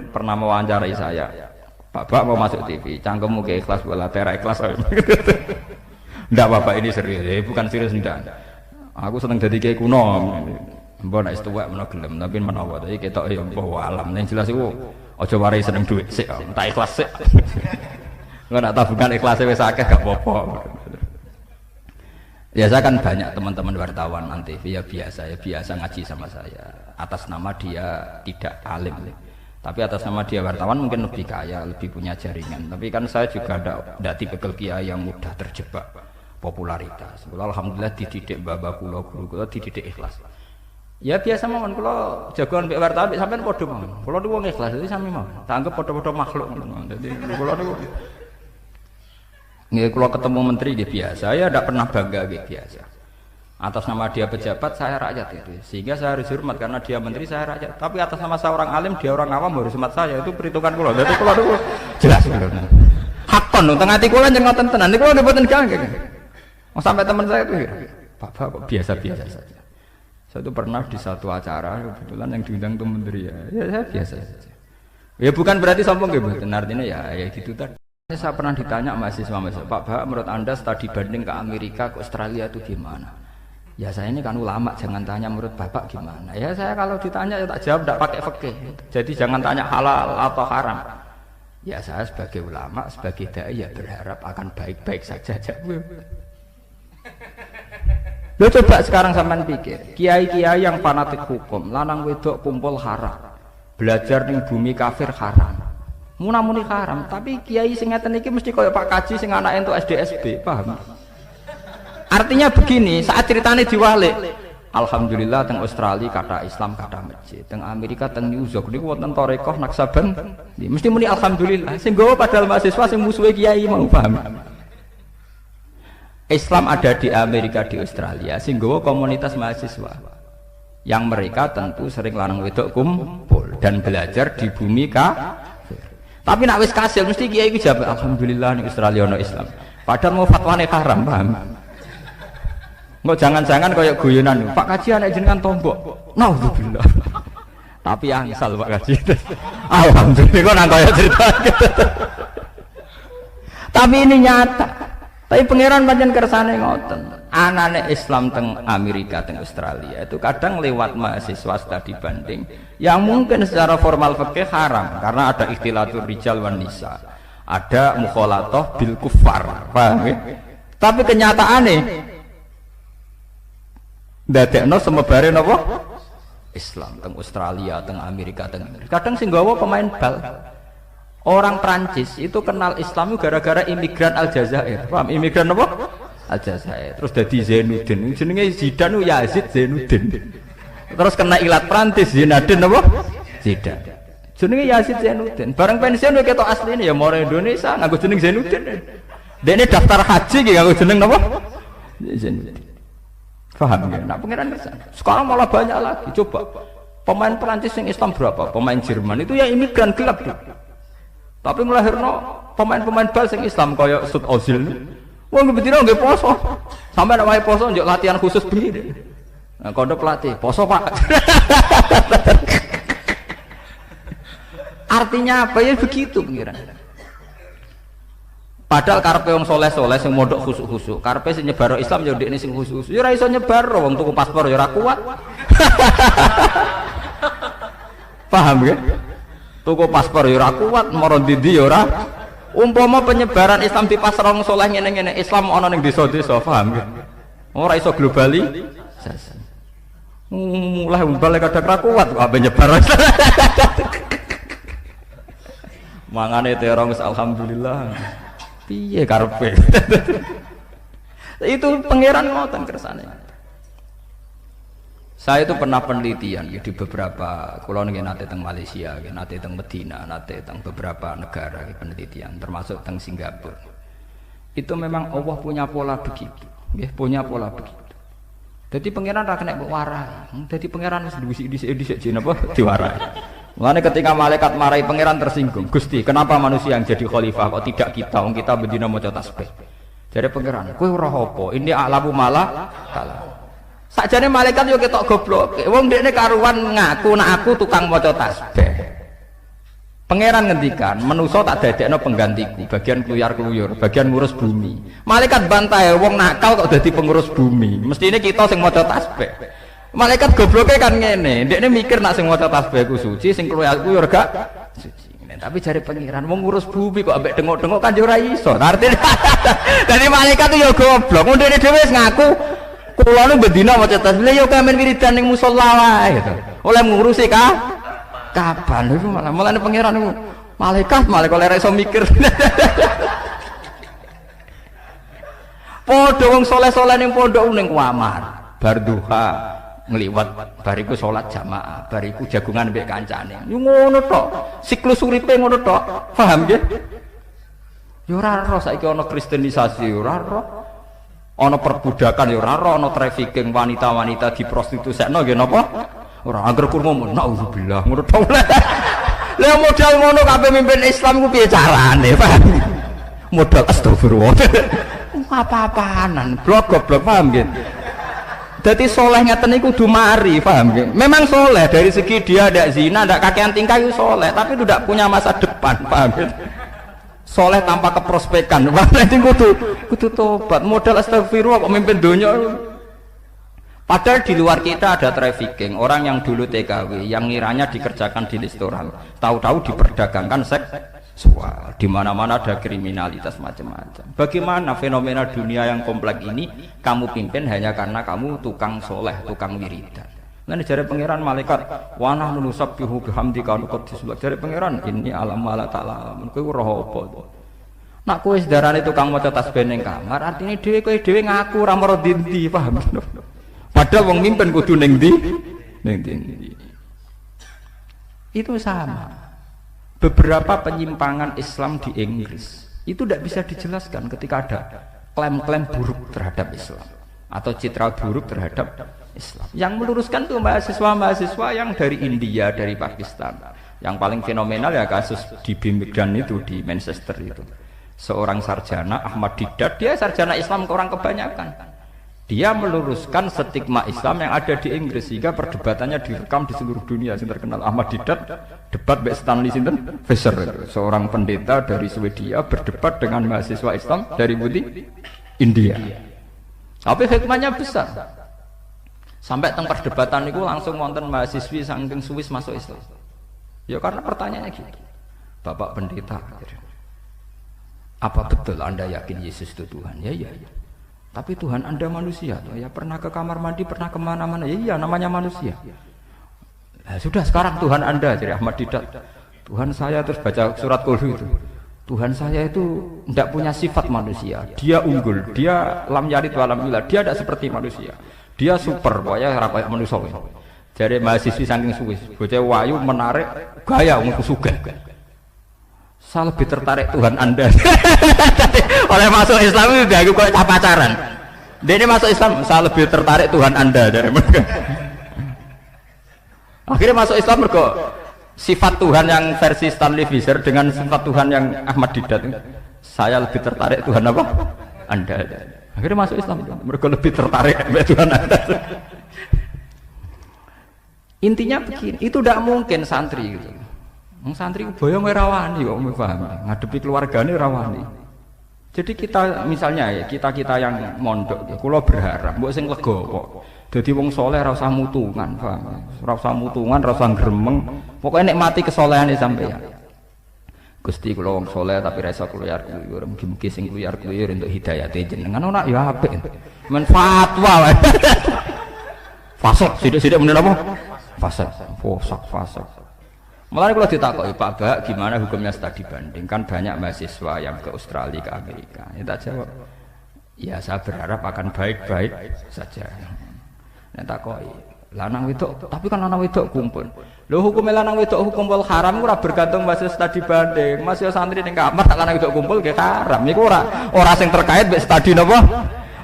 pernah mewawancarai saya. Bapak mau masuk TV, cangkemmu ke ikhlas bola tera ikhlas. Ndak bapak ini serius, bukan serius ndak. Aku seneng jadi kayak kuno. Mbok nek tuwek menawa gelem, tapi menawa iki ketok ya mbok alam. Yang jelas iku aja warai seneng duit sik, tak ikhlas sik. Engko nek tabungan ikhlas wis akeh gak apa-apa. Ya saya kan banyak teman-teman wartawan nanti ya biasa ngaji sama saya atas nama dia tidak alim, tapi atas nama dia wartawan mungkin lebih kaya, lebih punya jaringan. Tapi kan saya juga tidak tipe kiai yang mudah terjebak popularitas. Alhamdulillah dididik bapak kula, guru kula dididik ikhlas. Ya biasa mawon kula jagoan mbek wartawan mbek sampean padha mawon. Kula niku wong ikhlas dadi sami mawon. Tak anggap padha-padha makhluk ngono. Dadi kula niku nggih kula ketemu menteri nggih biasa. Ya tidak pernah bangga nggih biasa. Atas nama dia pejabat saya rakyat itu. Sehingga saya harus hormat karena dia menteri saya rakyat. Tapi atas nama saya orang alim dia orang awam harus hormat saya. Itu perhitungan kula. Dadi kula niku jelas kula. Hakon teng ati kula njeneng ngoten tenan. Niku kula mboten ganggu. Sampai teman saya itu Bapak kok biasa-biasa saja. Saya itu pernah di satu acara kebetulan yang diundang itu menteri ya saya biasa saja. Ya bukan berarti sombong gitu, artinya ya gitu tadi. Saya pernah ditanya mahasiswa, Pak, menurut Anda studi banding ke Amerika, ke Australia itu gimana? Ya saya ini kan ulama, jangan tanya menurut Bapak gimana. Ya saya kalau ditanya ya tak jawab tidak pakai fikih. Jadi jangan tanya halal atau haram. Ya saya sebagai ulama, sebagai dai ya berharap akan baik-baik saja. Lo coba sekarang sampean pikir, kiai-kiai yang fanatik hukum, lanang wedok kumpul haram, belajar ning bumi kafir haram, munamuni haram. Tapi kiai sing ngeten iki mesti kaya Pak Kaji sing anake entuk SD-SB, paham? Artinya begini, saat ceritanya diwalik, alhamdulillah teng Australia kata Islam kata masjid, teng Amerika teng New York niku wonten tarekah Naksaban, mesti muni alhamdulillah. Sing nggawa padahal mahasiswa sing musuhe kiai mau paham. Islam ada di Amerika, di Australia, sehingga komunitas mahasiswa yang mereka tentu sering lanang wedok kumpul dan belajar di bumi kafir. Tapi nak wis kasil mesti kiai iki jawab alhamdulillah ning Australia ono Islam. Padahal mau fatwane haram, paham? Enggak jangan-jangan kayak guyonan, Pak Kaji anak jenengan tombok. Nauzubillah. Tapi angsal Pak Kaji. Alhamdulillah kok nang kaya cerita. Tapi ini nyata. Tapi pangeran pancen kersane ngoten. Anane Islam teng Amerika, teng Australia itu kadang lewat mahasiswa studi banding yang mungkin secara formal fikih haram karena ada ikhtilatur rijal wan nisa. Ada mukhalatoh bil kuffar. Paham ya? Tapi kenyataane ndadekno semebare napa? Islam teng Australia, teng Amerika, kadang sing gawa pemain bal. Orang Prancis itu kenal Islam gara-gara imigran Aljazair. Paham? Imigran apa? Aljazair. Terus jadi Zainuddin. Jenenge Zidane Yazid Zainuddin. Terus kena ilat Prancis Zinedine apa? Zidane. Jenenge Yazid Zainuddin. Bareng pensiun ketok asline ya moro Indonesia nganggo jeneng Zainuddin. Dene daftar haji ki nganggo jeneng napa? Zainuddin. Paham ya? Nah, pengiran kesan. Sekarang malah banyak lagi. Coba pemain Prancis yang Islam berapa? Pemain Jerman itu ya imigran gelap tuh. Tapi melahirno pemain-pemain bal sing Islam kaya Sud Ozil. Wong betina nggih poso. Sampai nek wae poso njuk latihan khusus begini. Nah, kode pelatih, poso Pak. Artinya apa ya begitu pengiran. Padahal karepe wong soleh-soleh sing mondok khusuk-khusuk, karepe sing nyebar Islam ya ndekne sing khusuk. Ya ora iso nyebar wong tuku paspor ya ora kuat. Paham ya? Tuku paspor ya ora kuat, moro ndi ya ora. Umpama penyebaran Islam di pasar wong saleh ngene-ngene, Islam ana ning desa-desa, paham ya? Ora iso globalisasi. Mulai umbal kadang ra kuat kok ape nyebar. Mangane terong alhamdulillah. Piye karepe? Itu pangeran ngoten kersane. Saya itu pernah penelitian ya, di beberapa kula nggih nate teng Malaysia, nate teng Medina, nate teng beberapa negara penelitian termasuk teng Singapura. Itu memang Allah punya pola begitu, nggih punya pola begitu. Jadi pangeran ra kena warai. Jadi pangeran wis dhisik-dhisik jin apa diwarai. Mulane ketika malaikat marahi pangeran tersinggung, Gusti, kenapa manusia yang jadi khalifah kok tidak kita? Wong kita bendina maca tasbih. Jare pangeran, kowe ora apa? Ini alamu malah kalah. Sakjane malaikat yo ketok goblok. Wong dekne karuan ngaku nek aku tukang maca tasbih. Pangeran ngendikan, manusa tak dadekno penggantiku, bagian kluyar-kluyur, bagian ngurus bumi. Malaikat bantai, wong nakal kok dadi pengurus bumi. Mestine kita sing maca tasbih. Malaikat gobloke kan ngene, ndekne mikir nak sing maca tasbih ku suci, sing kluyar-kluyur gak suci. Tapi jare pangeran wong ngurus bumi kok ambek dengok-dengok kan yo ora iso. Artine dadi malaikat yo goblok, ndekne dhewe wis ngaku kula nu bendina maca tasbih, yo kamen wiridan ning musala wae gitu. Oleh ngurusi kapan itu malah pangeran itu malaikat oleh iso mikir. Padha wong saleh-saleh ning pondok ning kamar bar duha ngliwat bariku salat jamaah bariku jagungan mbek kancane ngono tok siklus uripe ngono tok paham nggih ya ora ro saiki ana kristenisasi ora ro ana perbudakan ya ora ro ana trafficking wanita-wanita diprostitusikno nggih napa ora angger kurma naudzubillah ngono tok lha modal ngono kabeh mimpin Islam ku piye carane paham modal astagfirullah apa-apaanan blok goblok paham nggih dadi soleh ngeten iku kudu mari paham nggih memang soleh dari segi dia ndak zina ndak kakean tingkah itu soleh tapi itu ndak punya masa depan paham nggih soleh tanpa keprospekan berarti kudu tobat modal astagfirullah kok mimpin donya. Padahal di luar kita ada trafficking, orang yang dulu TKW, yang ngiranya dikerjakan di restoran, tahu-tahu diperdagangkan seksual. Di mana-mana ada kriminalitas macam-macam. Bagaimana fenomena dunia yang kompleks ini kamu pimpin hanya karena kamu tukang soleh, tukang wiridan. Nanti jari pangeran malaikat, wana nusabbihu bihamdika nuqaddis lak. Jari pangeran ini alam wala ta'ala. Kowe roh apa? Nak kowe sedarane tukang maca tasbih ning kamar, artine kowe dhewe ngaku ora maro ndi, paham? Padahal wong mimpin kudu ning ndi? Ning ndi. Itu sama. Beberapa penyimpangan Islam di Inggris itu tidak bisa dijelaskan ketika ada klaim-klaim buruk terhadap Islam atau citra buruk terhadap Islam. Yang meluruskan tuh mahasiswa-mahasiswa yang dari India, dari Pakistan. Yang paling fenomenal ya kasus di Birmingham itu di Manchester itu. Seorang sarjana Ahmad Didat, dia sarjana Islam ke orang kebanyakan. Dia meluruskan stigma Islam yang ada di Inggris sehingga perdebatannya direkam di seluruh dunia. Yang terkenal Ahmad Didat debat Mbak Stanley Sinten Fisher, seorang pendeta dari Swedia berdebat dengan mahasiswa Islam dari India. Tapi hikmahnya besar. Sampai teng perdebatan itu langsung wonten mahasiswi saking Swiss masuk Islam. Ya karena pertanyaannya gitu. Bapak pendeta, apa betul Anda yakin Yesus itu Tuhan? Ya. Tapi Tuhan Anda manusia, ya pernah ke kamar mandi, pernah kemana-mana, ya iya namanya manusia. Nah, sudah sekarang Tuhan Anda, jadi Ahmad Didat, Tuhan saya terus baca surat Qul itu. Tuhan saya itu tidak punya sifat manusia, dia unggul, dia lam yalid wa lam yulad, dia tidak seperti manusia, dia super, pokoknya kayak manusia. Jadi mahasiswi saking Swiss, bocah wayu menarik, gaya untuk sugih. Saya lebih tertarik Tuhan Anda. Oleh masuk Islam itu dia aku kayak pacaran. Dia ini masuk Islam, saya lebih tertarik Tuhan Anda dari mereka. Akhirnya masuk Islam mereka sifat Tuhan yang versi Stanley Fisher dengan sifat Tuhan yang Ahmad Didat. Saya lebih tertarik Tuhan apa? Anda. Akhirnya masuk Islam, mereka lebih tertarik Tuhan Anda. Intinya begini, itu tidak mungkin santri gitu. Santri boyong rawani kok paham ngadepi keluargane rawani. Jadi kita misalnya ya kita yang mondok ya kula berharap mbok sing lega kok. Dadi wong saleh ora usah mutungan, paham. Ora usah mutungan, ora usah gremeng. Pokoke nikmati kesolehane sampeyan. Gusti kula wong saleh tapi ra iso kluyar-kluyur, mugi-mugi sing kluyar-kluyur entuk hidayate jenengan ora ya apik. Men fatwa wae. Fasik sithik-sithik menen apa? Fasik. Mulai kalau ditakoki Pak Bak, gimana hukumnya studi banding? Kan banyak mahasiswa yang ke Australia, ke Amerika. Kita jawab, ya saya berharap akan baik-baik saja. Nah takoki, lanang wedok, tapi kan lanang wedok kumpul. Lho hukumnya lanang wedok kumpul haram ora bergantung mahasiswa studi banding. Mahasiswa santri ning kamar tak lanang wedok kumpul ge haram. Iku ora sing terkait mbek studi napa?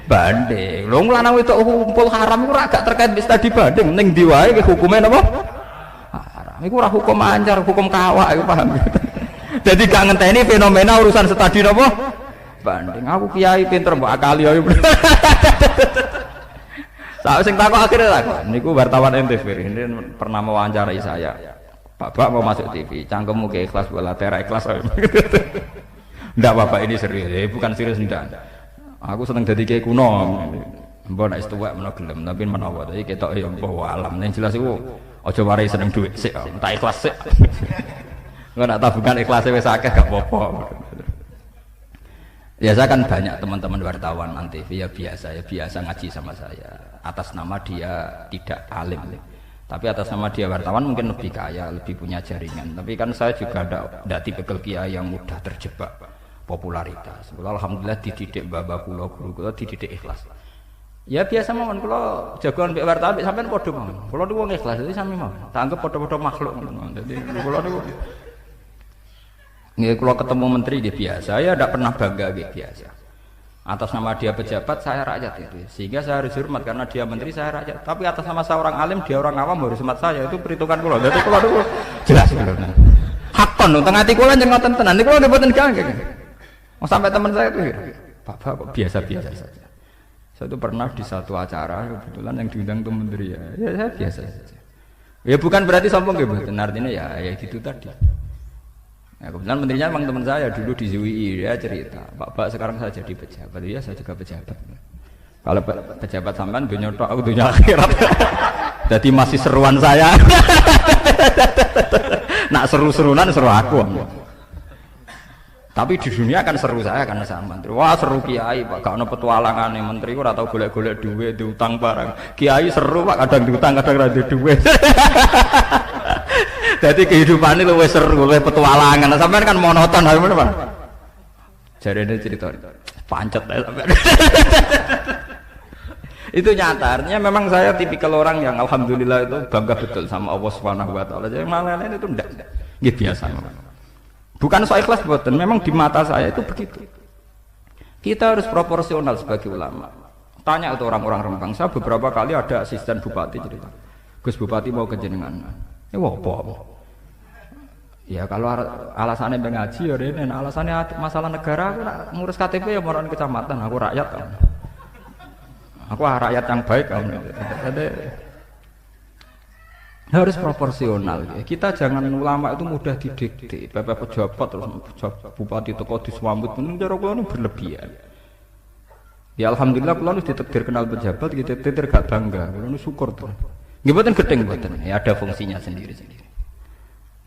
Banding. Lho lanang wedok kumpul haram iku ora gak terkait mbek studi banding. Ning ndi wae ge hukume napa? Iku ora hukum anjar, hukum kawak, iku paham. Jadi gak ngenteni fenomena urusan studi napa? Banding. Aku kiai pinter mbok akali yo. Saya sing takok akhirnya takok. Niku wartawan NTV ini pernah mewawancarai saya. Bapak mau masuk TV, cangkemmu ke ikhlas bola tera ikhlas. Ndak bapak ini serius, bukan serius ndak. Aku seneng dadi kiai kuno. Mbok nek tuwek menawa gelem, tapi menawa iki ketok ya apa alam. Ning jelas iku aja warai seneng dhuwit sik, tak ikhlas sik. Engko nek tabungan ikhlas wis akeh gak apa-apa. Ya saya kan banyak teman-teman wartawan nanti ya biasa ngaji sama saya atas nama dia tidak alim. Tapi atas nama dia wartawan mungkin lebih kaya, lebih punya jaringan. Tapi kan saya juga tidak tipikal kiai yang mudah terjebak popularitas. Alhamdulillah dididik bapak kula dididik ikhlas. Ya biasa mawon kula jagoan mbek wartawan mbek sampean padha mawon. Kula niku wong ikhlas, dadi sami mawon. Tak anggap padha-padha makhluk ngono. Dadi kula niku nggih kula ketemu menteri nggih biasa. Ya tidak pernah bangga nggih biasa. Atas nama dia pejabat, saya rakyat itu. Sehingga saya harus hormat karena dia menteri, saya rakyat. Tapi atas nama saya orang alim, dia orang awam harus hormat saya. Itu perhitungan kula. Jadi kula niku jelas kula. Hakon teng ati kula njeneng ngoten tenan. Niku kula mboten ganggu. Sampai teman saya itu, Bapak kok biasa-biasa saja. Saya itu pernah di satu acara kebetulan yang diundang itu menteri ya saya biasa saja. Ya bukan berarti sombong gitu, artinya ya gitu tadi. Ya, kebetulan menterinya memang teman saya dulu di ZWI, dia cerita, Pak sekarang saya jadi pejabat, ya saya juga pejabat. Kalau pejabat sampean dunia tok, aku dunia akhirat. Jadi masih seruan saya. Nak seru-serunan seru aku. Tapi di dunia kan seru saya karena saya menteri. Wah seru kiai Pak, gak ada petualangan nih menteri, aku atau golek-golek duit, diutang barang. Kiai seru Pak, kadang diutang, kadang ada duit. Jadi kehidupan ini lebih seru, lebih petualangan. Sampai kan monoton, gimana Pak? Jadi ini cerita pancet ya sampai. Itu nyata, artinya memang saya tipikal orang yang alhamdulillah itu bangga betul sama Allah Subhanahu Wa Taala. Jadi malah lain itu enggak, gitu biasa. Bukan soal ikhlas buatan, memang di mata saya itu begitu. Kita harus proporsional sebagai ulama. Tanya itu orang-orang Rembang, saya beberapa kali ada asisten bupati cerita, Gus Bupati mau kejenengan. Ya apa? Ya kalau alasannya mengaji ya ini, alasannya masalah negara, aku ngurus KTP ya orang kecamatan, aku rakyat kan. Aku rakyat yang baik kan. Jadi harus proporsional. Kita jangan ulama itu mudah didikte. Bapak pejabat terus bupati toko diswambut pun cara kula berlebihan. Ya alhamdulillah kula wis ditakdir kenal pejabat gitu tetir gak bangga. Kula syukur tuh. Nggih mboten gedeng mboten. Ya ada fungsinya sendiri-sendiri.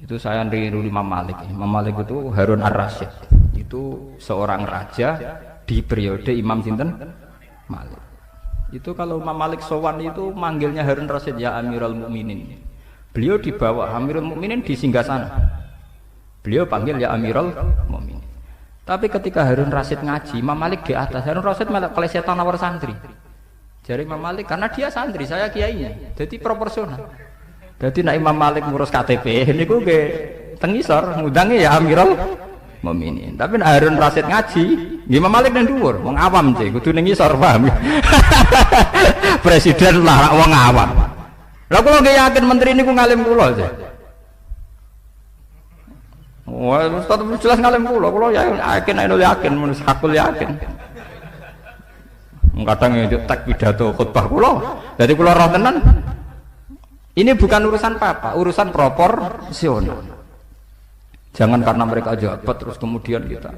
Itu saya niru Imam Malik. Imam Malik itu Harun Ar-Rasyid. Itu seorang raja di periode Imam sinten Malik. Itu kalau Imam Malik sowan itu manggilnya Harun Ar-Rasyid ya Amirul Mukminin. Beliau dibawa Amirul Mukminin di singgasana. Beliau panggil ya Amirul Mukminin. Tapi ketika Harun Ar-Rasyid ngaji, Imam Malik di atas. Harun Ar-Rasyid malah kelesetan nawar santri. Jadi Imam Malik karena dia santri, saya kiainya. Jadi proporsional. Jadi nak Imam Malik ngurus KTP niku nggih teng isor ngudangi ya Amirul Mukminin. Tapi nak Harun Ar-Rasyid ngaji, Imam Malik nang dhuwur, wong awam sih, kudu ning isor paham. Presiden lah wong awam. Lah kula nggih yakin menteri niku ngalim kula aja. Wah, Ustaz jelas ngalim kula yakin menurut hakul yakin. Kadang itu tak pidato khutbah kula. Jadi kula roh tenan. Ini bukan urusan apa-apa, urusan proporsional. Jangan karena mereka jabat terus kemudian kita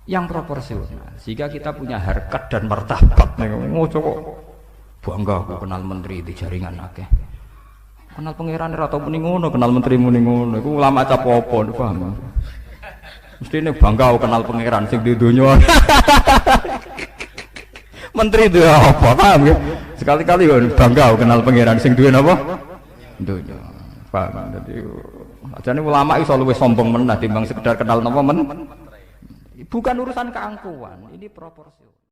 yang proporsional. Sehingga kita punya harkat dan martabat. Oh coba bangga aku kenal menteri di jaringan akeh. Kenal pangeran atau muni ngono, kenal menteri muni ngono. Iku ulama cap apa paham. Mestine bangga aku kenal pangeran sing di donya. Menteri itu apa paham ya? Sekali-kali bangga aku kenal pangeran sing duwe napa? Donya. Paham. Dadi ajane ulama iso luwih sombong menah timbang sekedar kenal napa men. Bukan urusan keangkuhan, ini proporsional.